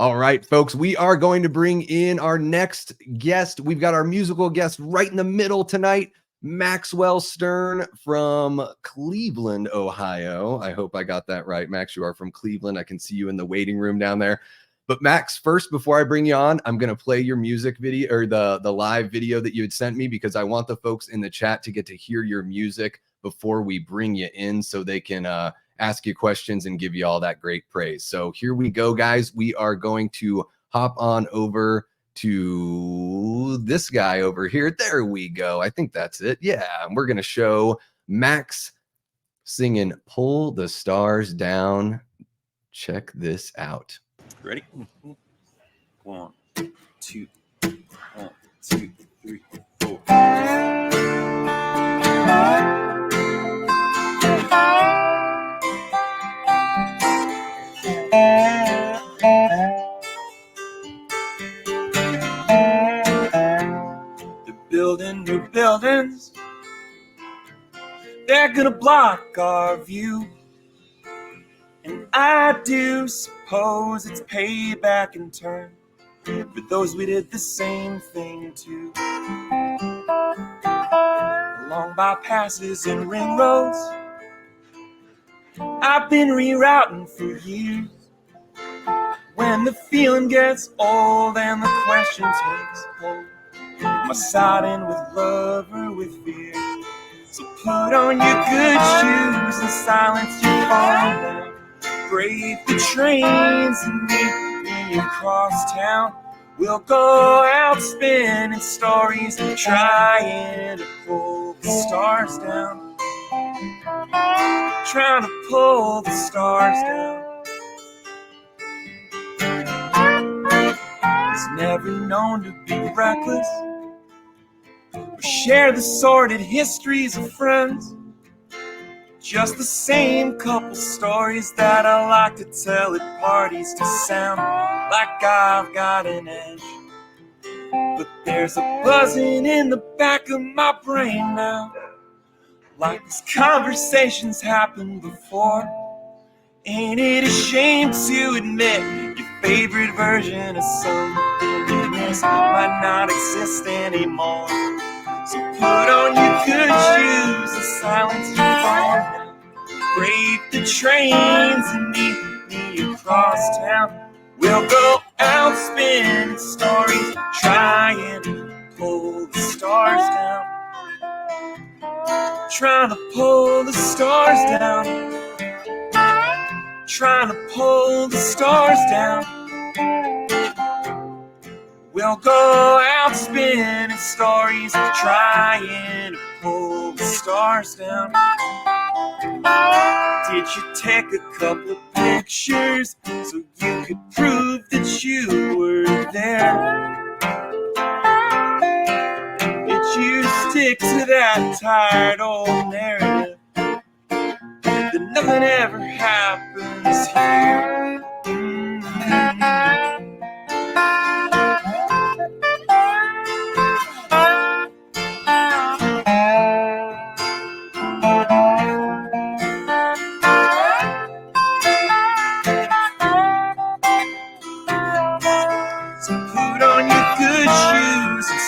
All right, folks, we are going to bring in our next guest. We've got our musical guest right in the middle tonight, Maxwell Stern from Cleveland, Ohio. I hope I got that right. Max, you are from Cleveland. I can see you in the waiting room down there. But Max, first, before I bring you on, I'm going to play your music video or the live video that you had sent me, because I want the folks in the chat to get to hear your music before we bring you in so they can ask you questions and give you all that great praise. So here we go, guys. We are going to hop on over to this guy over here. There we go. I think that's it. Yeah, we're going to show Max singing Pull the Stars Down. Check this out. Ready? 1, 2, 1, 2, 3, 4. They're building new buildings. They're gonna block our view. And I do suppose it's payback in turn for those we did the same thing to. Along bypasses and ring roads, I've been rerouting for years. When the feeling gets old and the question takes hold, am I siding with love or with fear? So put on your good shoes and silence your phone down. Brave the trains and meet me across town. We'll go out spinning stories, trying to pull the stars down. Trying to pull the stars down. It's never known to be reckless or share the sordid histories of friends. Just the same couple stories that I like to tell at parties to sound like I've got an edge. But there's a buzzing in the back of my brain now, like these conversations happened before. Ain't it a shame to admit your favorite version of something you miss might not exist anymore? So put on your good shoes and silence your phone. Brave the trains and meet me across town. We'll go out spinning stories, trying to pull the stars down. Trying to pull the stars down. Trying to pull the stars down. We'll go out spinning stories, trying to pull the stars down. Did you take a couple of pictures so you could prove that you were there? Did you stick to that tired old narrative that nothing ever happens here?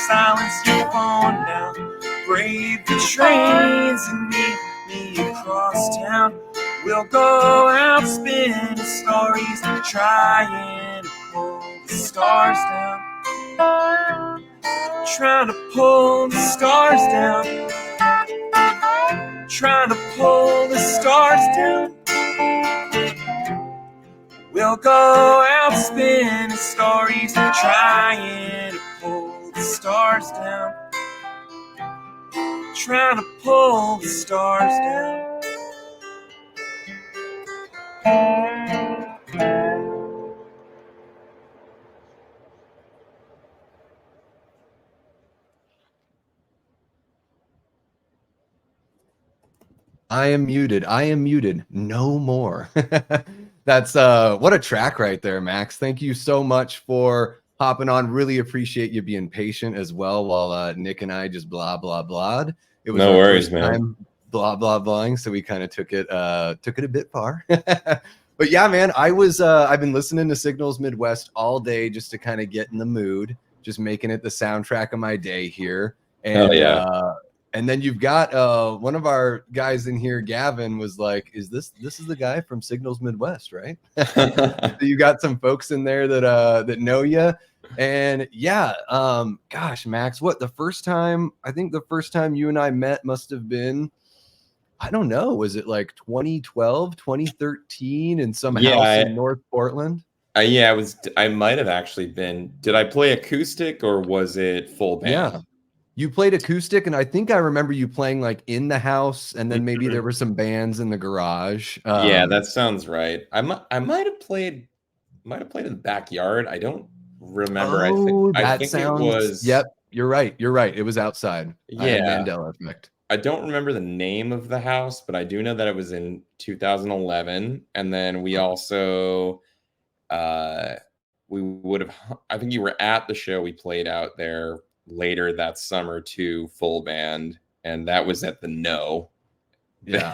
Silence your phone now. Brave the trains and meet me across town. We'll go out spinning stories, trying to pull the stars down. Trying to pull the stars down. Trying to pull the stars down. We'll go out spinning stories, trying to pull the stars down. Trying to pull the stars down. I am muted. I am muted. No more. That's what a track right there, Max. Thank you so much for hopping on. Really appreciate you being patient as well while Nick and I just blah blah blah. It was no worries, man. Blah blah blahing, so we kind of took it a bit far. But yeah, man, I've been listening to Signals Midwest all day just to kind of get in the mood, just making it the soundtrack of my day here. Hell yeah. And then you've got one of our guys in here, Gavin, was like, this is the guy from Signals Midwest, right? So you got some folks in there that know you. And yeah, gosh, Max, I think the first time you and I met must have been, I don't know, was it like 2012, 2013 in some house in North Portland? Yeah, I might have actually been. Did I play acoustic or was it full band? Yeah. You played acoustic, and I think I remember you playing like in the house, and then maybe there were some bands in the garage. Yeah, that sounds right. I might have played in the backyard. I don't remember. I think it was. Yep, you're right. It was outside. Yeah, I had Mandela effect. I don't remember the name of the house, but I do know that it was in 2011, and then we also, we would have. I think you were at the show we played out there later that summer too, full band, and that was at the No. Yeah.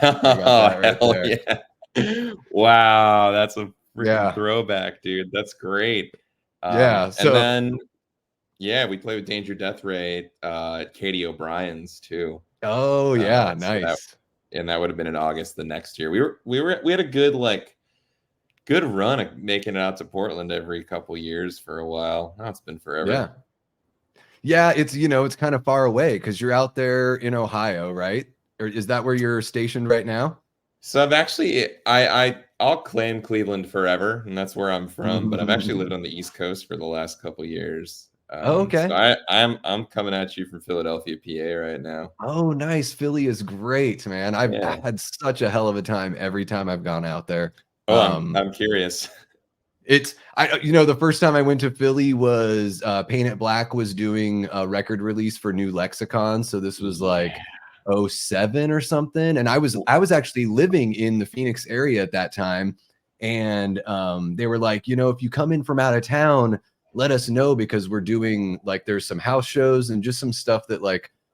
Hell yeah. Wow, that's a freaking throwback, dude. That's great. Yeah. So, and then we played with Danger Death Ray at Katie O'Brien's too. Oh yeah, nice. And that would have been in August the next year. We had a good run of making it out to Portland every couple years for a while. Now it's been forever. Yeah. Yeah, it's kind of far away because you're out there in Ohio, right? Or is that where you're stationed right now? So I've actually, I'll claim Cleveland forever, and that's where I'm from. But I've actually lived on the East Coast for the last couple years. Okay. So I'm coming at you from Philadelphia, PA, right now. Oh, nice. Philly is great, man. I've had such a hell of a time every time I've gone out there. Oh, I'm curious. The first time I went to Philly was Paint It Black was doing a record release for New Lexicon. So this was like 07 or something. And I was actually living in the Phoenix area at that time. And they were like, if you come in from out of town, let us know, because we're doing there's some house shows and just some stuff that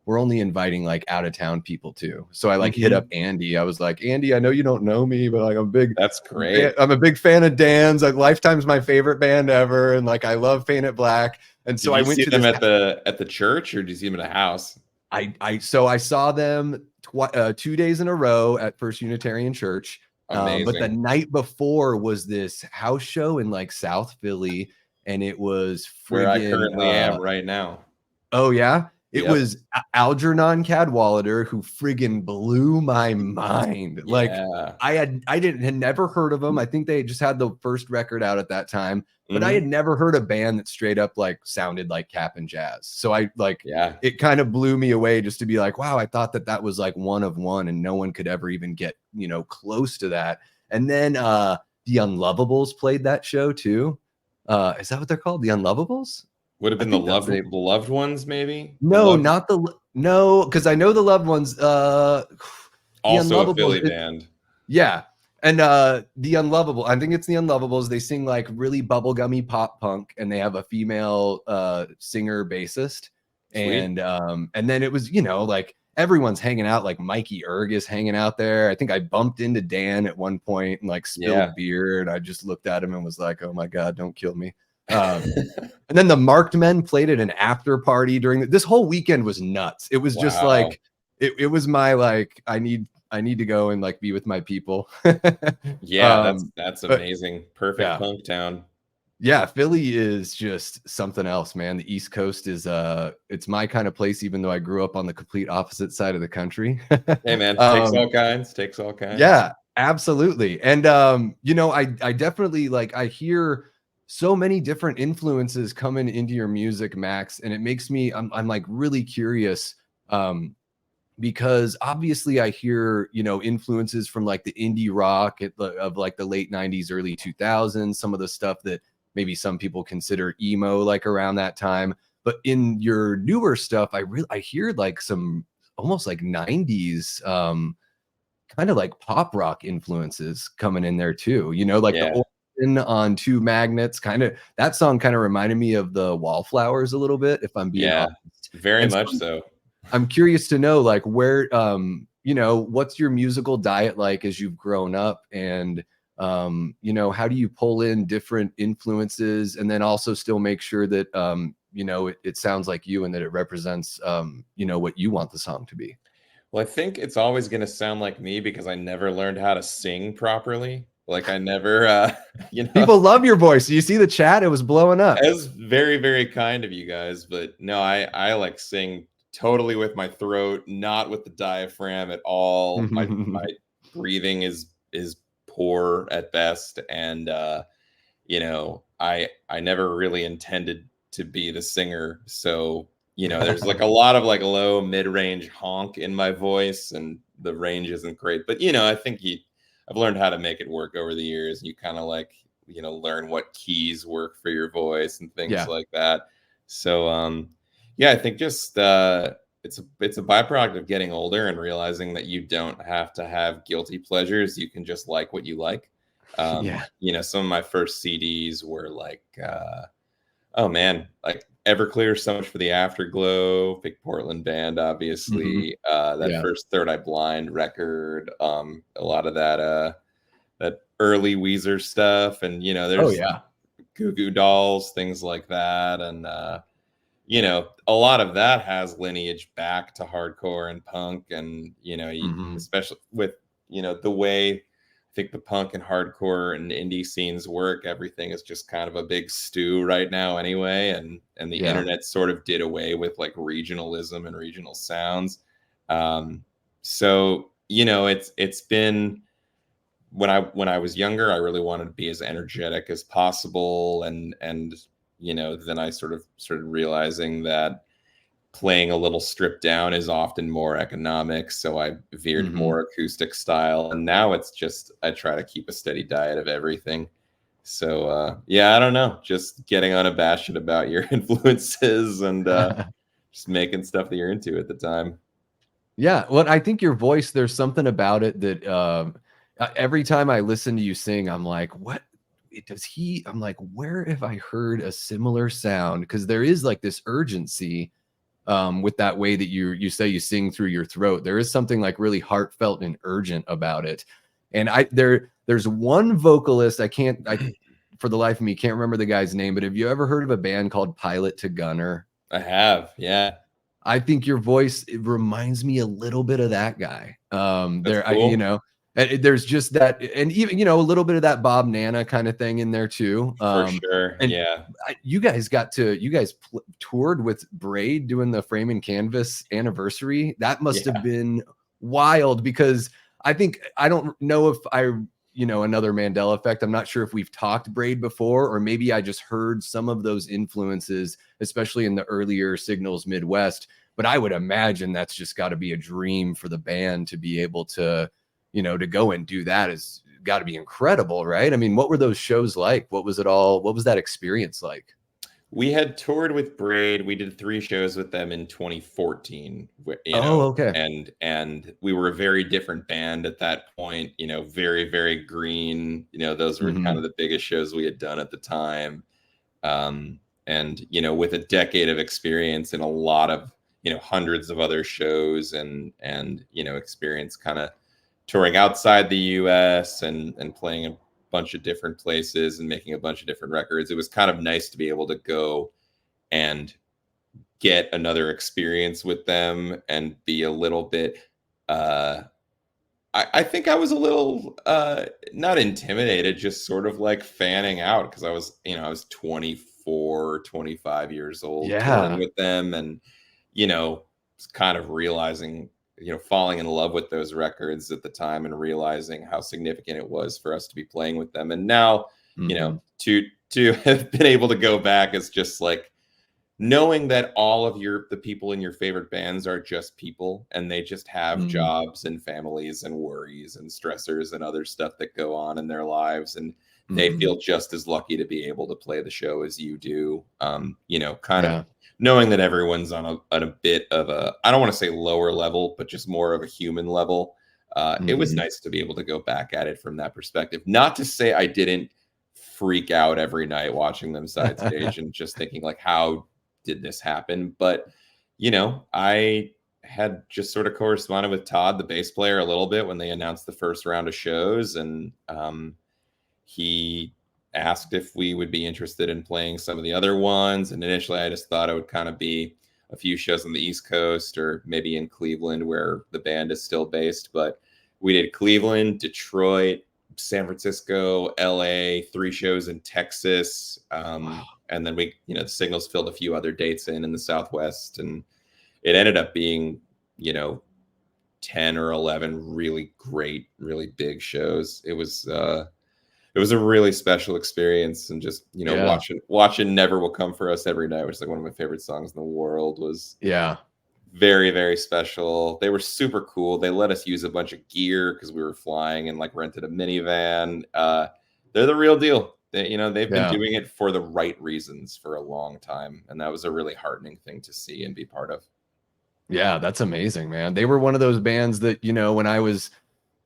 we're only inviting out of town people too. So I hit up Andy. I was like, Andy, I know you don't know me, but I'm big. That's great. I'm a big fan of Dan's. Lifetime's my favorite band ever, and I love Paint It Black. And so I went to them at the church, or did you see them at a house? I saw them 2 days in a row at First Unitarian Church. But the night before was this house show in South Philly, and it was where I currently am right now. Oh yeah. It was Algernon Cadwallader, who friggin' blew my mind. Yeah. I had never heard of him. I think they just had the first record out at that time, but I had never heard a band that straight up sounded like Cap and Jazz. So it kind of blew me away just to be like, wow, I thought that was one of one, and no one could ever even get close to that. And then the Unlovables played that show too. Is that what they're called? The Unlovables? Would have been the loved ones, maybe? No, because I know the Loved Ones. Also a Philly band. Yeah. And the Unlovable, I think it's the Unlovables. They sing really bubblegummy pop punk, and they have a female singer bassist. Sweet. And then it was, everyone's hanging out, Mikey Erg is hanging out there. I think I bumped into Dan at one point and spilled beer, and I just looked at him and was like, oh my God, don't kill me. And then the Marked Men played at an after party during this whole weekend was nuts. It was just it was my I need to go and be with my people. That's amazing. Perfect punk town. Yeah, Philly is just something else, man. The East Coast is it's my kind of place, even though I grew up on the complete opposite side of the country. Hey man, takes all kinds. Yeah, absolutely. And I definitely I hear so many different influences coming into your music, Max, and it makes me I'm really curious because obviously I hear influences from the indie rock of the late 90s, early 2000s, some of the stuff that maybe some people consider emo around that time. But in your newer stuff, I hear some almost 90s kind of pop rock influences coming in there too, the on Two Magnets, kind of that song kind of reminded me of the Wallflowers a little bit, if I'm being honest. Very much so. I'm curious to know where what's your musical diet like as you've grown up, and You know, how do you pull in different influences and then also still make sure that, you know, it sounds like you and that it represents, you know, what you want the song to be? Well, I think it's always going to sound like me because I never learned how to sing properly. Like I never, you know, People love your voice. You see the chat? It was blowing up. it was very, very kind of you guys, but no, I like sing totally with my throat, not with the diaphragm at all. My breathing is poor at best, and you know, I never really intended to be the singer. So, you know, there's like a lot of like low mid-range honk in my voice and the range isn't great. But you know, I think I've learned how to make it work over the years. You kind of like, you know, learn what keys work for your voice and things Yeah. like that. So yeah, I think just it's a byproduct of getting older and realizing that you don't have to have guilty pleasures. You can just like what you like. Yeah. You know, some of my first CDs were like, oh man, like Everclear, So Much for the Afterglow, big Portland band, Mhm. obviously. That Yeah. first Third Eye Blind record, a lot of that early Weezer stuff, and you know, Oh, there's yeah. Goo Goo Dolls, things like that, and you know, a lot of that has lineage back to hardcore and punk, and you know, Mhm. especially with you know the way I think the punk and hardcore and indie scenes work. Everything is just kind of a big stew right now, anyway, and the Yeah. internet sort of did away with like regionalism and regional sounds. Um, so you know, it's been when I was younger, I really wanted to be as energetic as possible, and you know, then I sort of started realizing that playing a little stripped down is often more economic, so I veered Mhm. more acoustic style, and now it's just I try to keep a steady diet of everything. So yeah, I don't know, just getting unabashed about your influences and just making stuff that you're into at the time. Yeah, well, I think your voice, there's something about it that, every time I listen to you sing, I'm like, "What does he?" I'm like, "Where have I heard a similar sound?" Because there is, like, this urgency, with that way that you say you sing through your throat. There is something, like, really heartfelt and urgent about it, and there's one vocalist, I for the life of me, can't remember the guy's name, but have you ever heard of a band called Pilot to Gunner? I have, yeah, I think your voice, it reminds me a little bit of that guy. that's You cool know, there's just that, and even, you know, a little bit of that Bob Nana kind of thing in there too. for sure. And Yeah, you guys toured with Braid doing the Frame and Canvas anniversary. That must have yeah. been wild because I don't know if you know, another Mandela effect. I'm not sure if we've talked Braid before, or maybe I just heard some of those influences, especially in the earlier Signals Midwest. But I would imagine that's just got to be a dream for the band to be able to, you know, to go and do that is got to be incredible, right? I mean, what were those shows like? What was it all? What was that experience like? We had toured with Braid. We did 3 shows with them in 2014, you Oh, know, okay. and we were a very different band at that point, you know, very, very green. You know, those were kind Hmm. of the biggest shows we had done at the time. And, you know, with a decade of experience and a lot of, you know, hundreds of other shows and, you know, experience kind of touring outside the US and playing a bunch of different places and making a bunch of different records. It was kind of nice to be able to go and get another experience with them and be a little bit uh I think I was a little not intimidated, just sort of like fanning out because I was, you know, I was 24, 25 years old touring Yeah. with them and, you know, kind of realizing, you know, falling in love with those records at the time and realizing how significant it was for us to be playing with them. And now, you know, Hmm. to have been able to go back is just like knowing that all of the people in your favorite bands are just people and they just have Hmm. jobs and families and worries and stressors and other stuff that go on in their lives and they Hmm. feel just as lucky to be able to play the show as you do. You know, kind of Yeah. knowing that everyone's on a bit of a, I don't want to say lower level, but just more of a human level. It was Hmm. nice to be able to go back at it from that perspective. Not to say I didn't freak out every night watching them side stage and just thinking like, how did this happen? But you know, I had just sort of corresponded with Todd, the bass player, a little bit when they announced the first round of shows, and he asked if we would be interested in playing some of the other ones. And initially I just thought it would kind of be a few shows on the East Coast or maybe in Cleveland where the band is still based. But we did Cleveland, Detroit, San Francisco, LA, 3 shows in Texas. Wow. And then we, the Signals filled a few other dates in the Southwest. And it ended up being, 10 or 11 really great, really big shows. It was a really special experience, and just Yeah. watching Never Will Come For Us every night, which is like one of my favorite songs in the world, was Yeah. very, very special. They were super cool. They let us use a bunch of gear because we were flying and like rented a minivan. They're the real deal. They've been Yeah. doing it for the right reasons for a long time, and that was a really heartening thing to see and be part of. Yeah, that's amazing, man. They were one of those bands that, when I was,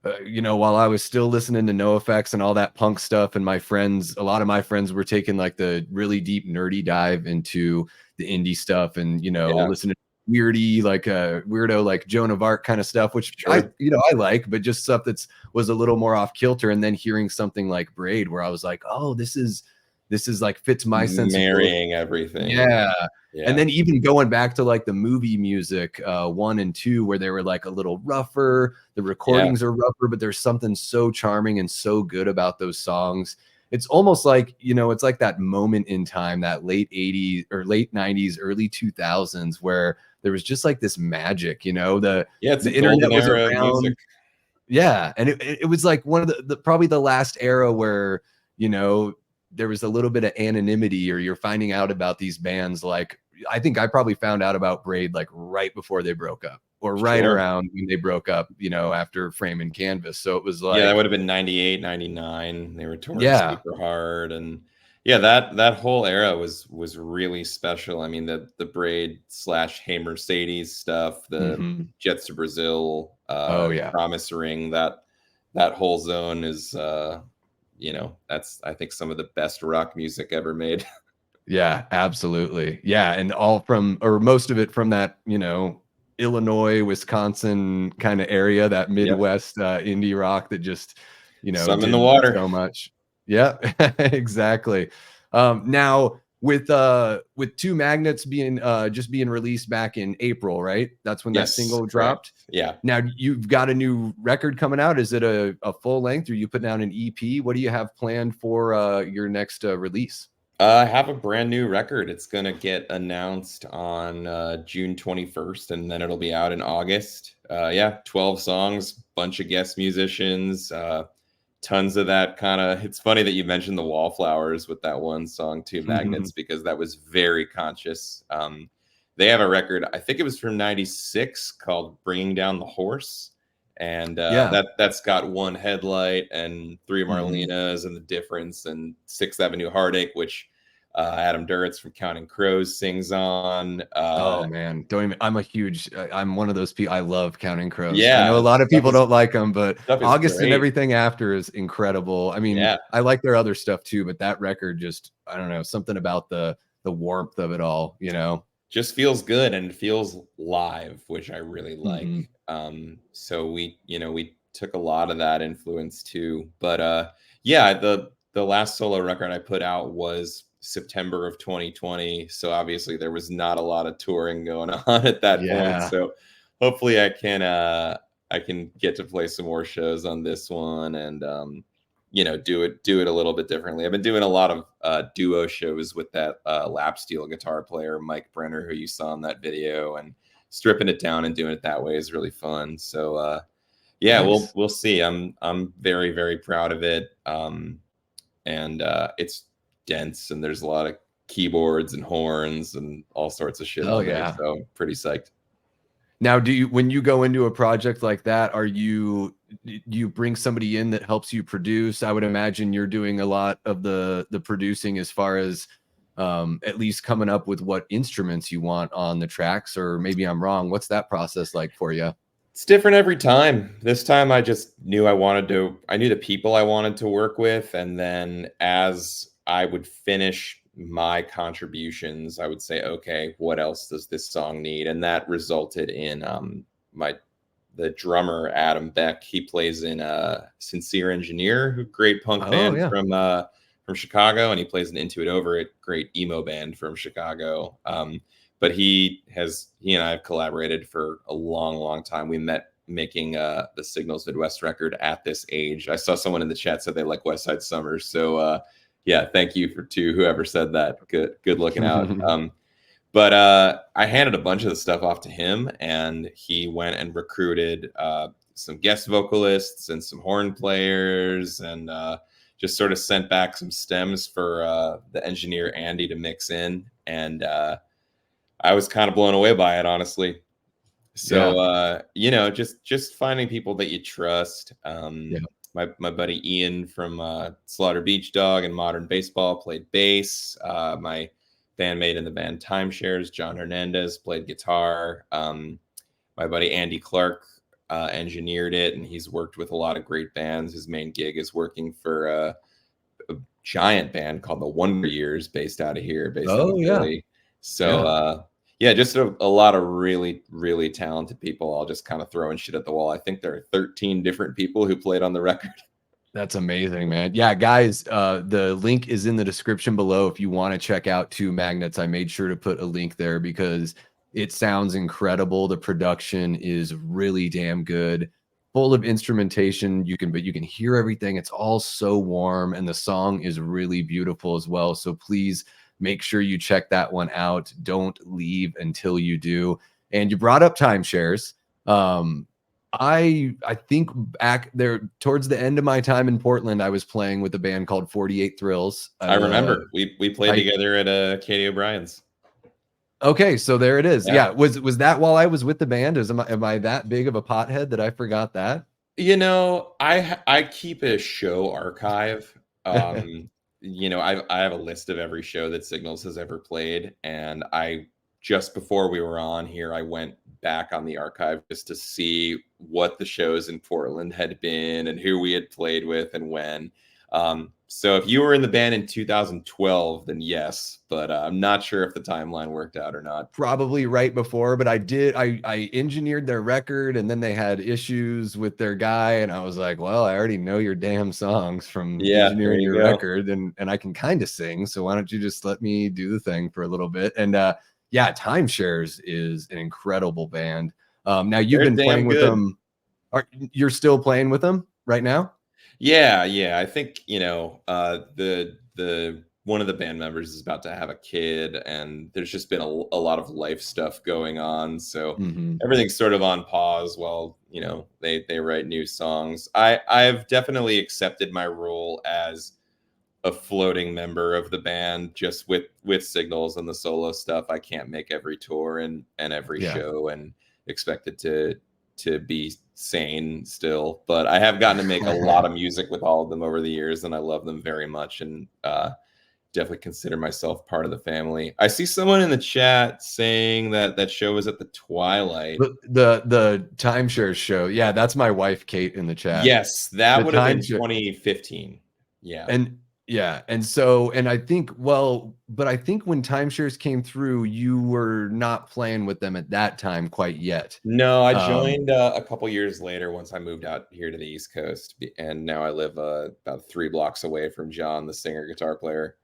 while I was still listening to NoFX and all that punk stuff, and a lot of my friends were taking like the really deep nerdy dive into the indie stuff, and, Yeah. listening to weirdy, like weirdo, like Joan of Arc kind of stuff, which Sure. I like, but just stuff was a little more off kilter. And then hearing something like Braid, where I was like, oh, this is like fits my sensibility. Marrying everything. Yeah. Yeah. And then even going back to like the movie music, 1 and 2, where they were like a little rougher, the recordings are rougher, but there's something so charming and so good about those songs. It's almost like, it's like that moment in time, that late 80s or late 90s, early 2000s, where there was just like this magic, the internet was around. Yeah. And it was like one of the probably the last era where, there was a little bit of anonymity, or you're finding out about these bands. Like, I think I probably found out about Braid like right before they broke up, or right around when they broke up, after Frame and Canvas. So it was like, that would have been 98, 99. They were touring super hard. And that whole era was really special. I mean, the Braid / Hey Mercedes stuff, the Jets to Brazil, Promise Ring, that whole zone is, that's, I think, some of the best rock music ever made. Yeah, absolutely. Yeah. And most of it from that, Illinois, Wisconsin kind of area, that Midwest indie rock that just, some in the water so much. Yeah, exactly. Now with 2 Magnets being just being released back in April, right? That's when that single dropped. Yeah. Now you've got a new record coming out. Is it a full length, or you put down an EP? What do you have planned for your next release? I have a brand new record. It's going to get announced on June 21st, and then it'll be out in August. 12 songs, bunch of guest musicians, tons of that kind of. It's funny that you mentioned the Wallflowers with that one song, 2 Magnets, because that was very conscious. They have a record, I think it was from 96, called Bringing Down the Horse. And that's got 1 Headlight and 3 Marlenas and The Difference and 6th Avenue Heartache, which Adam Duritz from Counting Crows sings on. Oh man, I'm one of those people. I love Counting Crows. Yeah, I know a lot of people don't like them, but August and everything after is incredible. I mean, I like their other stuff too, but that record just, I don't know, something about the warmth of it all, just feels good and feels live, which I really like. So we took a lot of that influence too. But the last solo record I put out was September of 2020. So obviously there was not a lot of touring going on at that point. So hopefully I can get to play some more shows on this one, and do it a little bit differently. I've been doing a lot of duo shows with that lap steel guitar player, Mike Brenner, who you saw in that video, and stripping it down and doing it that way is really fun. So nice. We'll see. I'm very, very proud of it. And it's dense, and there's a lot of keyboards and horns and all sorts of shit. There, so I'm pretty psyched. Now, when you go into a project like that, do you bring somebody in that helps you produce? I would imagine you're doing a lot of the producing, as far as at least coming up with what instruments you want on the tracks, or maybe I'm wrong. What's that process like for you? It's different every time. This time I just knew I knew the people I wanted to work with. And then as I would finish my contributions, I would say, okay, what else does this song need? And that resulted in the drummer Adam Beck. He plays in Sincere Engineer, who great punk Oh, band yeah. from Chicago, and he plays in Into It Over It, great emo band from Chicago. But he and I have collaborated for a long, long time. We met making the Signals Midwest record at this age. I saw someone in the chat said they like West Side Summer. So yeah, thank you to whoever said that. Good looking out. But I handed a bunch of the stuff off to him, and he went and recruited some guest vocalists and some horn players, and just sort of sent back some stems for the engineer Andy to mix in. And I was kind of blown away by it, honestly. So just finding people that you trust. My buddy Ian from Slaughter Beach Dog and Modern Baseball played bass. My bandmate in the band Timeshares, John Hernandez, played guitar. My buddy Andy Clark engineered it, and he's worked with a lot of great bands. His main gig is working for a giant band called the Wonder Years, based out of Philly. So just a lot of really, really talented people all just kind of throwing shit at the wall. I think there are 13 different people who played on the record. That's amazing, man. Yeah, guys, the link is in the description below if you want to check out Two Magnets. I made sure to put a link there because it sounds incredible. The production is really damn good, full of instrumentation. But you can hear everything. It's all so warm, and the song is really beautiful as well. So please make sure you check that one out. Don't leave until you do. And you brought up Timeshares. I think back there towards the end of my time in Portland, I was playing with a band called 48 Thrills. I remember we played together at Katie O'Brien's. Okay, so there it is. Yeah. Was that while I was with the band? Am I that big of a pothead that I forgot that? You know, I keep a show archive. I have a list of every show that Signals has ever played, and just before we were on here, I went back on the archive just to see what the shows in Portland had been and who we had played with and when. So if you were in the band in 2012, then yes, but I'm not sure if the timeline worked out or not. Probably right before, but I engineered their record, and then they had issues with their guy, and I was like, well, I already know your damn songs from engineering your record, and I can kind of sing, so why don't you just let me do the thing for a little bit? And Timeshares is an incredible band. Now you've been playing with them. You're still playing with them right now? Yeah. I think, the one of the band members is about to have a kid, and there's just been a lot of life stuff going on. So everything's sort of on pause while, they write new songs. I've definitely accepted my role as a floating member of the band, just with Signals and the solo stuff. I can't make every tour and every show and expect it to be sane still, but I have gotten to make a lot of music with all of them over the years, and I love them very much, and definitely consider myself part of the family. I see someone in the chat saying that show was at the Twilight. The Timeshares show. Yeah, that's my wife, Kate, in the chat. Yes, that would have been 2015. Yeah. And I think, but I think when Timeshares came through, you were not playing with them at that time quite yet. No, I joined a couple years later once I moved out here to the East Coast, and now I live about 3 blocks away from John, the singer guitar player.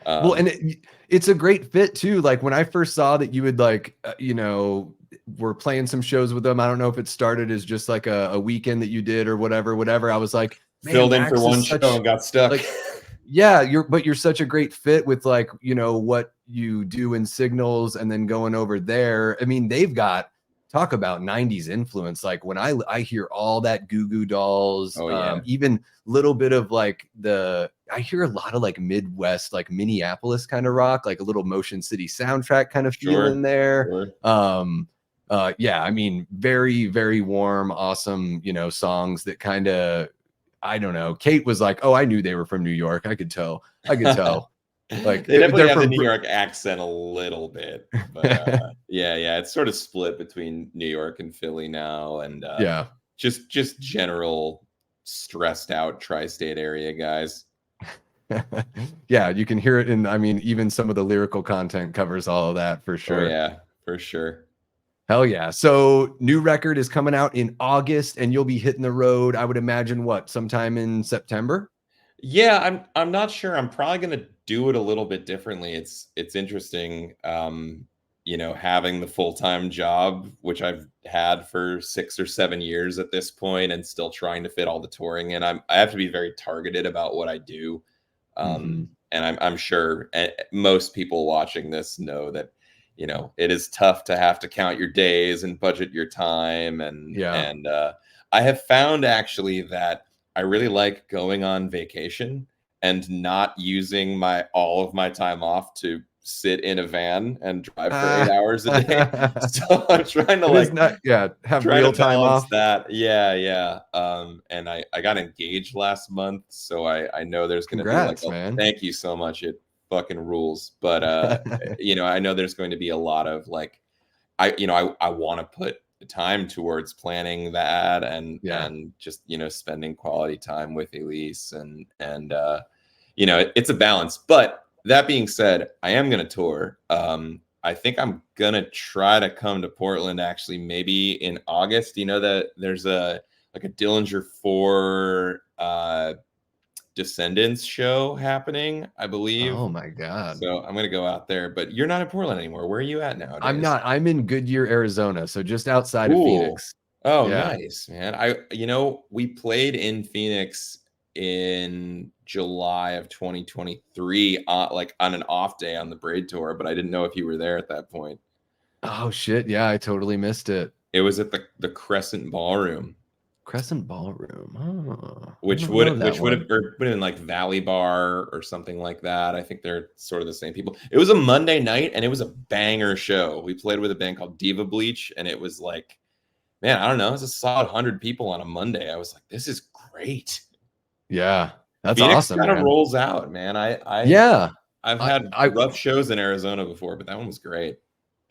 Well, and it's a great fit too. Like when I first saw that you would were playing some shows with them. I don't know if it started as just like a weekend that you did or whatever. I was like, filled in for one show and got stuck. Yeah, you're such a great fit with what you do in Signals, and then going over there. I mean, they've got, talk about 90s influence. Like when I hear all that Goo Goo Dolls, even little bit of I hear a lot of Midwest, Minneapolis kind of rock, like a little Motion City soundtrack kind of feel in there. I mean, very, very warm, awesome, songs that kind of, I don't know. Kate was like, "Oh, I knew they were from New York. I could tell." Like they definitely have the New York accent a little bit, but it's sort of split between New York and Philly now, and just general stressed out tri-state area guys. Yeah, you can hear it in. I mean, even some of the lyrical content covers all of that for sure. Oh, yeah, for sure. Hell yeah. So new record is coming out in August and you'll be hitting the road, I would imagine, what, sometime in September? Yeah, I'm not sure. I'm probably gonna do it a little bit differently. It's interesting, having the full-time job, which I've had for 6 or 7 years at this point, and still trying to fit all the touring in. I have to be very targeted about what I do. Mm-hmm. And I'm sure most people watching this know that, it is tough to have to count your days and budget your time. Yeah. And I have found actually that I really like going on vacation and not using all of my time off to sit in a van and drive for 8 hours a day. So I'm trying to It is not, yeah, have trying to real time balance off. that. Yeah. And I got engaged last month, so I know there's going to be like Congrats, man. thank you so much. It fucking rules. But I know there's going to be a lot of like, I want to put the time towards planning that and just, spending quality time with Elise and it's a balance. But that being said, I am going to tour. I think I'm gonna try to come to Portland actually maybe in August. You know that there's a Dillinger 4 Descendants show happening, I believe. Oh my God. So I'm gonna go out there. But you're not in Portland anymore. Where are you at nowadays? I'm not. I'm in Goodyear, Arizona, so just outside of Cool. Phoenix. Oh, Yeah. nice, man. We played in Phoenix in July of 2023, like on an off day on the Braid Tour, but I didn't know if you were there at that point. Oh shit. Yeah, I totally missed it. It was at the Crescent Ballroom. Crescent Ballroom. Oh, Which would have been like Valley Bar or something like that. I think they're sort of the same people. It was a Monday night and it was a banger show. We played with a band called Diva Bleach, and it was like, man, I don't know, it's a solid 100 people on a Monday. I was like, this is great. Yeah, that's Phoenix awesome. Kind of rolls out, man. I've had rough shows in Arizona before, but that one was great.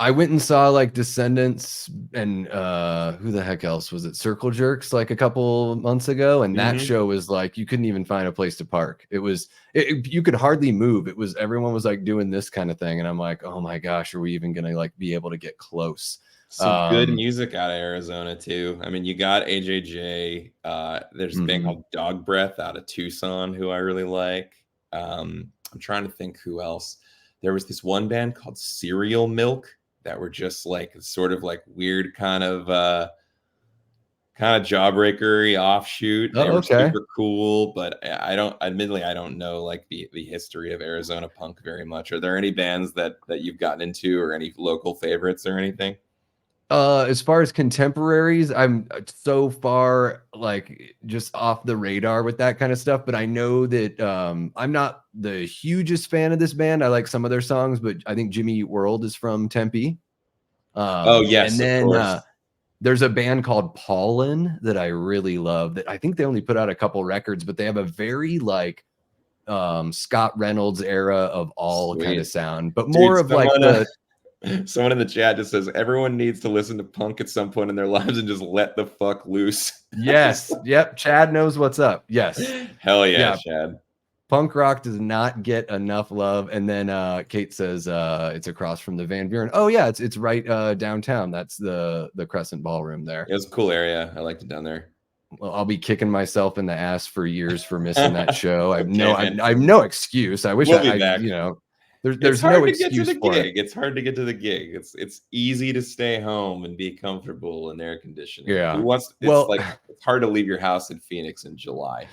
I went and saw like Descendants and who the heck else was it? Circle Jerks like a couple months ago, and that show was like you couldn't even find a place to park. You could hardly move. Everyone was like doing this kind of thing, and I'm like, oh my gosh, are we even gonna like be able to get close? Some good music out of Arizona too. I mean, you got AJJ. There's a band called Dog Breath out of Tucson who I really like. I'm trying to think who else. There was this one band called Cereal Milk that were just like sort of like weird kind of jawbreakery offshoot. They were super cool, but I don't know like the history of Arizona punk very much. Are there any bands that you've gotten into or any local favorites or anything? As far as contemporaries, I'm so far like just off the radar with that kind of stuff, but I know that I'm not the hugest fan of this band. I like some of their songs, but I think Jimmy Eat World is from Tempe. Oh yes, and then of course. There's a band called Pollen that I really love that I think they only put out a couple records, but they have a very like Scott Reynolds era of all kind of sound, but more of like the someone in the chat just says everyone needs to listen to punk at some point in their lives and just let the fuck loose. Yes. Yep. Chad knows what's up. Yes. Hell yeah, Chad. Punk rock does not get enough love. And then Kate says it's across from the Van Buren. Oh yeah, it's right downtown. That's the Crescent Ballroom there. It was a cool area. I liked it down there. Well, I'll be kicking myself in the ass for years for missing that show. I have no excuse. I wish there's no excuse for it. It's hard to get to the gig. It's easy to stay home and be comfortable in air conditioning. Yeah. It's hard to leave your house in Phoenix in July.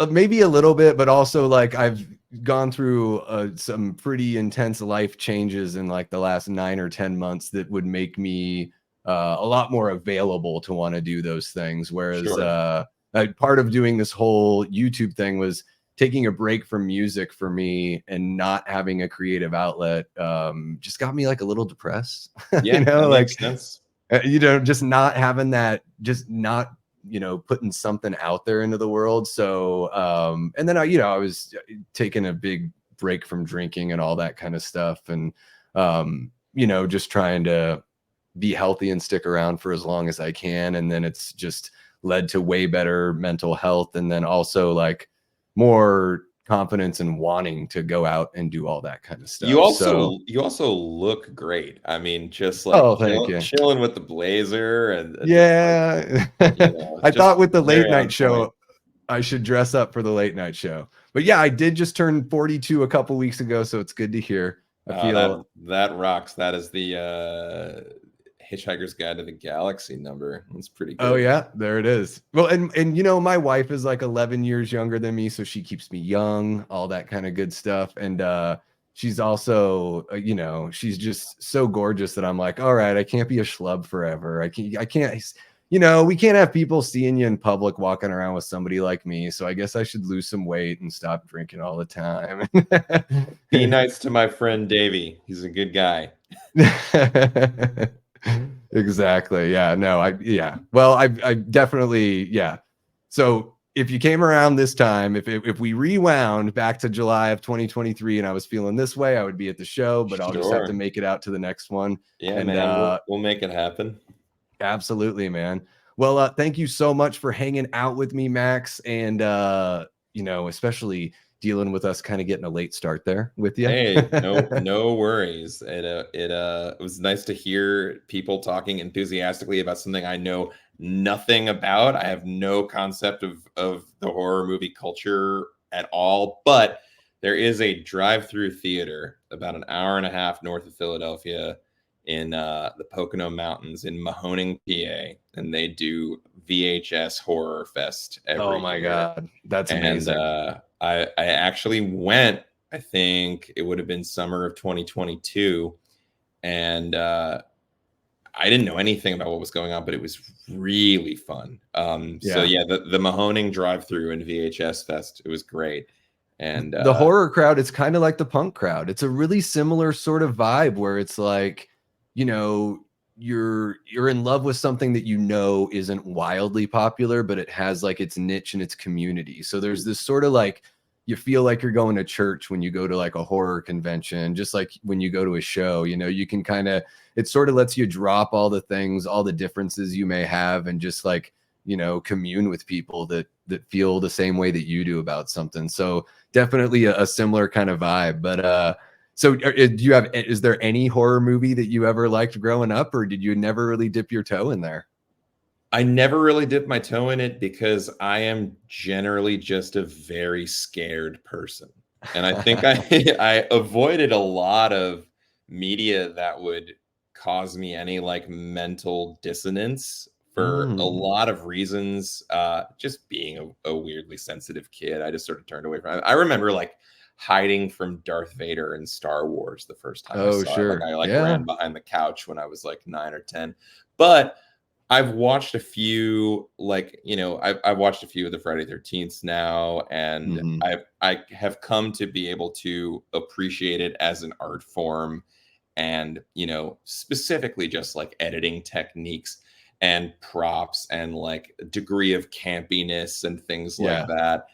Maybe a little bit, but also like I've gone through some pretty intense life changes in like the last 9 or 10 months that would make me a lot more available to want to do those things. Whereas part of doing this whole YouTube thing was taking a break from music for me and not having a creative outlet just got me like a little depressed. Yeah, that makes sense. Just not having that, just not putting something out there into the world. So and then I was taking a big break from drinking and all that kind of stuff, and just trying to be healthy and stick around for as long as I can. And then it's just led to way better mental health, and then also like more confidence and wanting to go out and do all that kind of stuff. You So also look great. I mean, just like oh, thank you. chilling with the blazer and Yeah. just like, I just thought with the late very on night show point. I should dress up for the late night show. But yeah, I did just turn 42 a couple weeks ago, so it's good to hear. I feel that rocks. That is the Hitchhiker's Guide to the Galaxy number. That's pretty good. oh yeah, there it is. Well, and you know, my wife is like 11 years younger than me, so she keeps me young, all that kind of good stuff. And she's also, you know, she's just so gorgeous that I'm like, all right, I can't be a schlub forever. I can't, you know, we can't have people seeing you in public walking around with somebody like me. So I guess I should lose some weight and stop drinking all the time. Be nice to my friend Davey. He's a good guy. Exactly. Yeah. No, yeah. Well, I definitely, yeah. So if you came around this time, if we rewound back to July of 2023 and I was feeling this way, I would be at the show, but I'll just have to Sure. make it out to the next one. Yeah, And man, we'll make it happen. absolutely, man. Well, thank you so much for hanging out with me, Max. And you know, especially dealing with us kind of getting a late start there with you. Hey, no worries. It was nice to hear people talking enthusiastically about something I know nothing about. I have no concept of the horror movie culture at all, but there is a drive-through theater about an hour and a half north of Philadelphia in the Pocono Mountains in Mahoning, PA, and they do VHS Horror Fest every Oh my year. God, that's amazing. And I actually went, I think it would have been summer of 2022. And I didn't know anything about what was going on, but it was really fun. So yeah, the Mahoning drive-through and VHS Fest, it was great. And the horror crowd, it's kind of like the punk crowd. It's a really similar sort of vibe where it's like, you know, you're in love with something that you know isn't wildly popular, but it has like its niche and its community. So there's this sort of like, you feel like you're going to church when you go to like a horror convention, just like when you go to a show, you know, you can kind of, it sort of lets you drop all the things, all the differences you may have, and just like, you know, commune with people that feel the same way that you do about something. So definitely a similar kind of vibe. But so do you have, is there any horror movie that you ever liked growing up, or did you never really dip your toe in there? I never really dipped my toe in it because I am generally just a very scared person. And I think I avoided a lot of media that would cause me any like mental dissonance for a lot of reasons. Just being a weirdly sensitive kid, I just sort of turned away from it. I remember like hiding from Darth Vader in Star Wars the first time I saw it. Like I ran behind the couch when I was like 9 or 10. But I've watched a few, like, you know, I've watched a few of the Friday 13th now, and I have come to be able to appreciate it as an art form, and, you know, specifically just like editing techniques and props and like degree of campiness and things like that.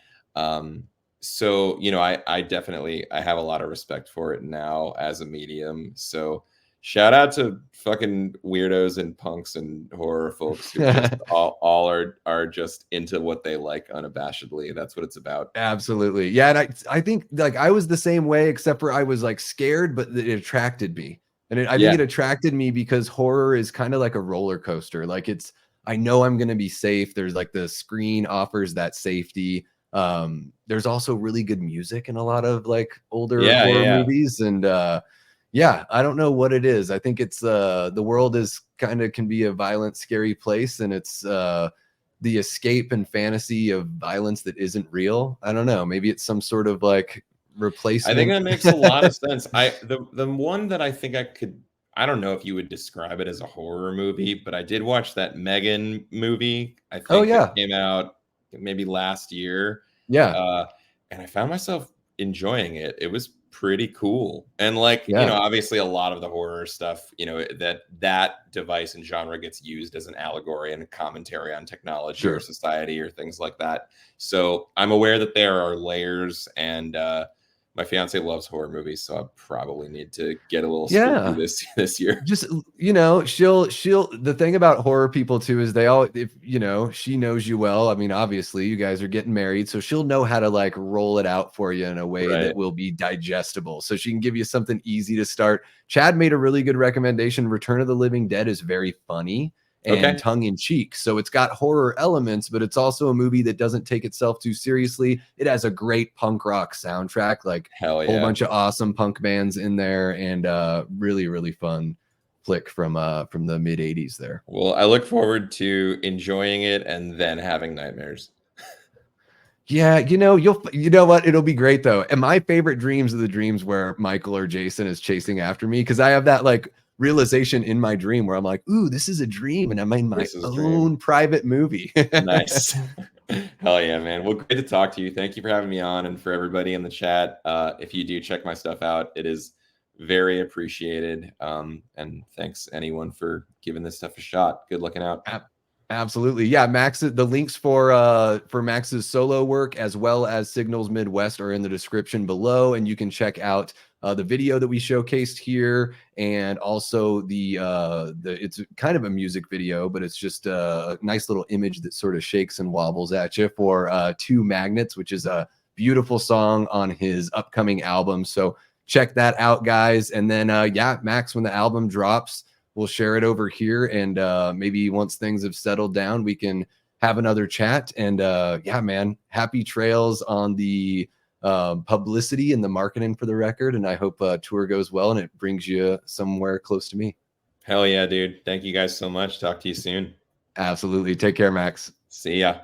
So, you know, I definitely, I have a lot of respect for it now as a medium. So shout out to fucking weirdos and punks and horror folks who just all are just into what they like unabashedly. That's what it's about. Absolutely. Yeah. And I think like I was the same way, except for I was like scared, but it attracted me. And I think it attracted me because horror is kind of like a roller coaster. Like I know I'm going to be safe. There's like the screen offers that safety. There's also really good music in a lot of like older horror movies. And yeah, I don't know what it is. I think it's the world is kind of can be a violent, scary place, and it's the escape and fantasy of violence that isn't real. I don't know. Maybe it's some sort of like replacement. I think that makes a lot of sense. The one that I think I don't know if you would describe it as a horror movie, but I did watch that Megan movie. I think it came out maybe last year. Yeah. And I found myself enjoying it. It was pretty cool. And like, you know, obviously a lot of the horror stuff, you know, that device and genre gets used as an allegory and a commentary on technology or society or things like that. So I'm aware that there are layers, and my fiance loves horror movies, so I probably need to get a little spooky Yeah. this year. Just, she'll the thing about horror people too is they all, if she knows you well. I mean, obviously you guys are getting married, so she'll know how to like roll it out for you in a way Right. that will be digestible, so she can give you something easy to start. Chad made a really good recommendation. Return of the Living Dead is very funny and Okay. tongue-in-cheek, so it's got horror elements, but it's also a movie that doesn't take itself too seriously. It has a great punk rock soundtrack, like Hell a whole yeah. bunch of awesome punk bands in there, and really fun flick from the mid 80s there. Well, I look forward to enjoying it and then having nightmares. Yeah, you know what? It'll be great though. And my favorite dreams are the dreams where Michael or Jason is chasing after me, because I have that like realization in my dream where I'm like, ooh, this is a dream and I'm in my This is a own dream. private movie. Nice. Hell yeah, man. Well, great to talk to you. Thank you for having me on, and for everybody in the chat. If you do check my stuff out, it is very appreciated. And thanks anyone for giving this stuff a shot. Good looking out. Absolutely. Yeah, Max, the links for Max's solo work as well as Signals Midwest are in the description below, and you can check out the video that we showcased here, and also the it's kind of a music video, but it's just a nice little image that sort of shakes and wobbles at you for Two Magnets, which is a beautiful song on his upcoming album. So check that out, guys. And then yeah, Max, when the album drops, we'll share it over here, and maybe once things have settled down, we can have another chat. And yeah, man, happy trails on the publicity and the marketing for the record. And I hope tour goes well and it brings you somewhere close to me. Hell yeah, dude. Thank you guys so much. Talk to you soon. Absolutely. Take care, Max. See ya.